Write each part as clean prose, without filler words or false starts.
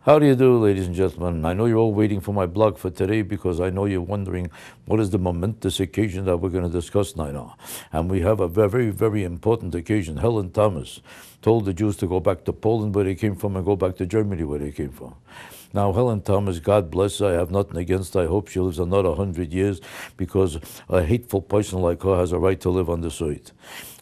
How do you do, ladies and gentlemen? I know you're all waiting for my blog for today because I know you're wondering what is the momentous occasion that we're going to discuss tonight now. And we have a very, very important occasion. Helen Thomas told the Jews to go back to Poland where they came from and go back to Germany where they came from. Now, Helen Thomas, God bless her, I have nothing against her. I hope she lives another 100 years because a hateful person like her has a right to live on this earth.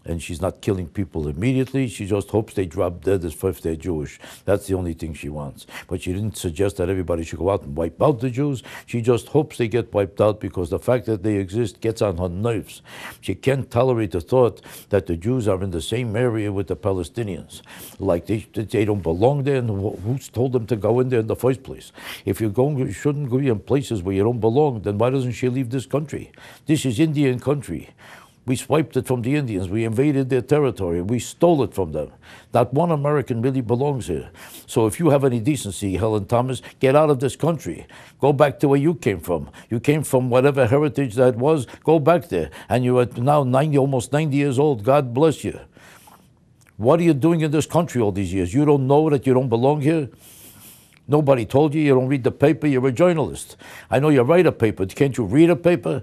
And she's not killing people immediately. She just hopes they drop dead as if they're Jewish. That's the only thing she wants. But she didn't suggest that everybody should go out and wipe out the Jews. She just hopes they get wiped out because the fact that they exist gets on her nerves. She can't tolerate the thought that the Jews are in the same area with the Palestinians. Like they don't belong there, and who's told them to go in there in the first place? If you're going, you shouldn't go in places where you don't belong, then why doesn't she leave this country? This is Indian country. We swiped it from the Indians. We invaded their territory. We stole it from them. Not one American really belongs here. So if you have any decency, Helen Thomas, get out of this country. Go back to where you came from. You came from whatever heritage that was. Go back there. And you are now 90, almost 90 years old. God bless you. What are you doing in this country all these years? You don't know that you don't belong here? Nobody told you. You don't read the paper. You're a journalist. I know you write a paper. Can't you read a paper?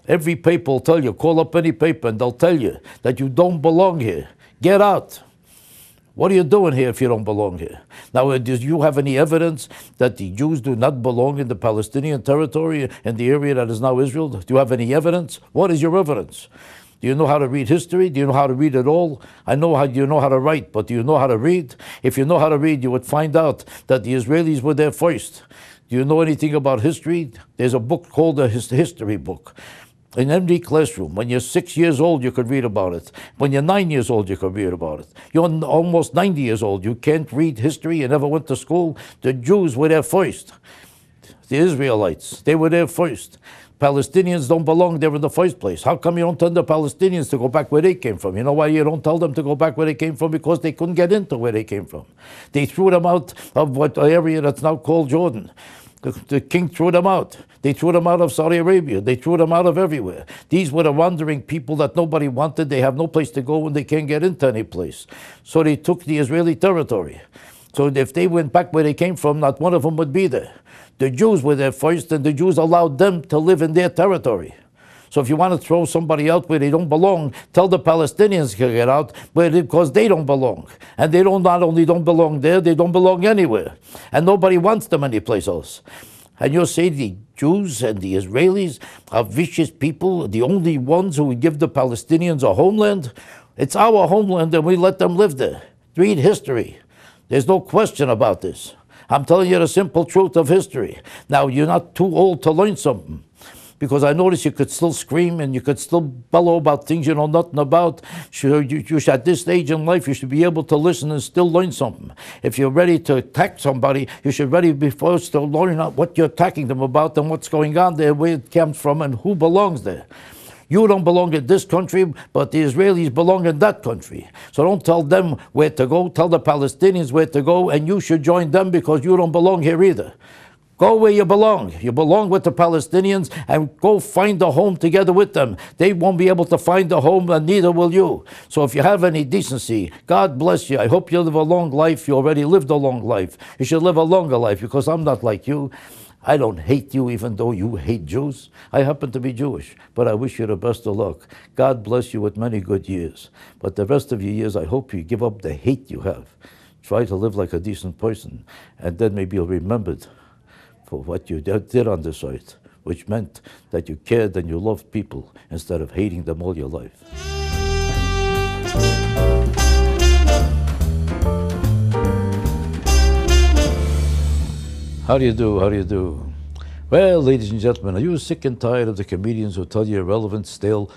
Every paper will tell you, call up any paper and they'll tell you that you don't belong here. Get out. What are you doing here if you don't belong here? Now, do you have any evidence that the Jews do not belong in the Palestinian territory, in the area that is now Israel? Do you have any evidence? What is your evidence? Do you know how to read history? Do you know how to read at all? I know how you know how to write, but do you know how to read? If you know how to read, you would find out that the Israelis were there first. Do you know anything about history? There's a book called the history book. In every classroom, when you're 6 years old, you could read about it. When you're 9 years old, you could read about it. You're almost 90 years old. You can't read history. You never went to school. The Jews were there first. The Israelites, they were there first. Palestinians don't belong there in the first place. How come you don't tell the Palestinians to go back where they came from? You know why you don't tell them to go back where they came from? Because they couldn't get into where they came from. They threw them out of what area that's now called Jordan. The king threw them out. They threw them out of Saudi Arabia. They threw them out of everywhere. These were the wandering people that nobody wanted. They have no place to go and they can't get into any place. So they took the Israeli territory. So if they went back where they came from, not one of them would be there. The Jews were there first, and the Jews allowed them to live in their territory. So if you want to throw somebody out where they don't belong, tell the Palestinians to get out because they don't belong. And they not only don't belong there, they don't belong anywhere. And nobody wants them anyplace else. And you'll say the Jews and the Israelis are vicious people, the only ones who would give the Palestinians a homeland? It's our homeland and we let them live there. Read history. There's no question about this. I'm telling you the simple truth of history. Now, you're not too old to learn something. Because I noticed you could still scream and you could still bellow about things you know nothing about. At this stage in life, you should be able to listen and still learn something. If you're ready to attack somebody, you should ready be first to learn what you're attacking them about and what's going on there, where it comes from, and who belongs there. You don't belong in this country, but the Israelis belong in that country. So don't tell them where to go. Tell the Palestinians where to go, and you should join them because you don't belong here either. Go where you belong. You belong with the Palestinians and go find a home together with them. They won't be able to find a home and neither will you. So if you have any decency, God bless you. I hope you live a long life. You already lived a long life. You should live a longer life because I'm not like you. I don't hate you even though you hate Jews. I happen to be Jewish, but I wish you the best of luck. God bless you with many good years. But the rest of your years, I hope you give up the hate you have. Try to live like a decent person, and then maybe you'll be remembered for what you did on this earth, which meant that you cared and you loved people instead of hating them all your life. How do you do? How do you do? Well, ladies and gentlemen, are you sick and tired of the comedians who tell you irrelevant, stale,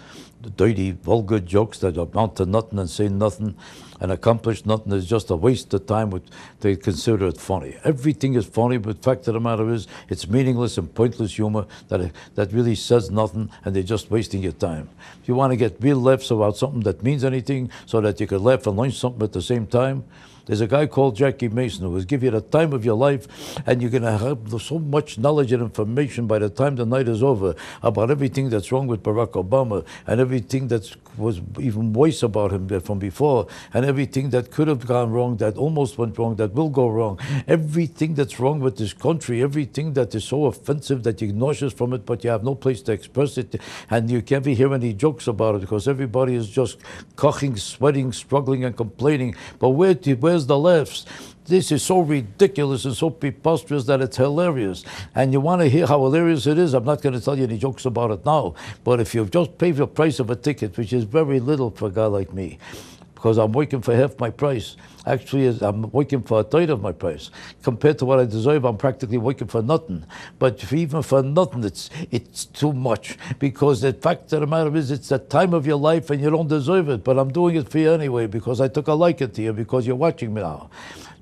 dirty, vulgar jokes that amount to nothing and say nothing and accomplish nothing? Is just a waste of time. They consider it funny. Everything is funny, but the fact of the matter is it's meaningless and pointless humor that really says nothing, and they're just wasting your time. If you want to get real laughs about something that means anything so that you can laugh and learn something at the same time, There's a guy called Jackie Mason who will give you the time of your life, and you're going to have so much knowledge and information by the time the night is over about everything that's wrong with Barack Obama and everything that was even worse about him from before, and everything that could have gone wrong, that almost went wrong, that will go wrong, everything that's wrong with this country, everything that is so offensive that you're nauseous from it, but you have no place to express it, and you can't hear any jokes about it because everybody is just coughing, sweating, struggling, and complaining. But where's the laughs? This is so ridiculous and so preposterous that it's hilarious. And you want to hear how hilarious it is? I'm not going to tell you any jokes about it now. But if you just pay the price of a ticket, which is very little for a guy like me, because I'm working for half my price. Actually, I'm working for a third of my price. Compared to what I deserve, I'm practically working for nothing. But even for nothing, it's too much. Because the fact of the matter is, it's the time of your life and you don't deserve it. But I'm doing it for you anyway because I took a liking to you because you're watching me now.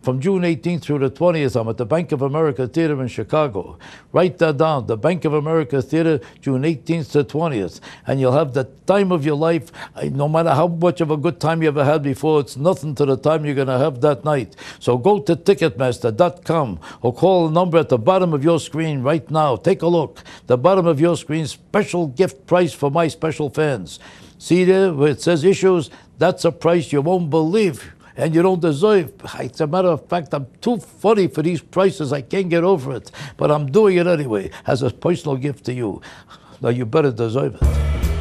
From June 18th through the 20th, I'm at the Bank of America Theater in Chicago. Write that down, the Bank of America Theater, June 18th to 20th. And you'll have the time of your life. No matter how much of a good time you ever had before, it's nothing to the time you're going to have that night. So go to Ticketmaster.com or call the number at the bottom of your screen right now. Take a look. The bottom of your screen, special gift price for my special fans. See there where it says issues? That's a price you won't believe. And you don't deserve. As a matter of fact, I'm too funny for these prices. I can't get over it. But I'm doing it anyway as a personal gift to you. Now, you better deserve it.